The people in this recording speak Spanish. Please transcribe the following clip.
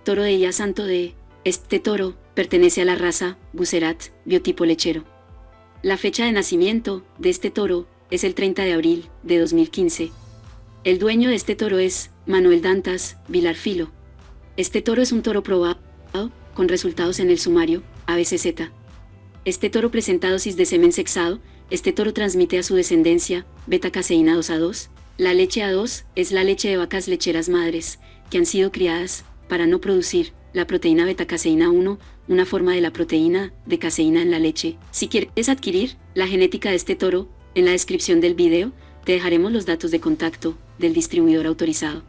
Toro de Día Santo de... Este toro pertenece a la raza Bucerat, biotipo lechero. La fecha de nacimiento de este toro es el 30 de abril de 2015. El dueño de este toro es Manuel Dantas Vilarfilo. Este toro es un toro probado con resultados en el sumario ABCZ. Este toro presenta dosis de semen sexado. Este toro transmite a su descendencia beta-caseína 2A2. La leche A2 es la leche de vacas lecheras madres que han sido criadas para no producir la proteína beta-caseína 1, una forma de la proteína de caseína en la leche. Si quieres adquirir la genética de este toro, en la descripción del video te dejaremos los datos de contacto del distribuidor autorizado.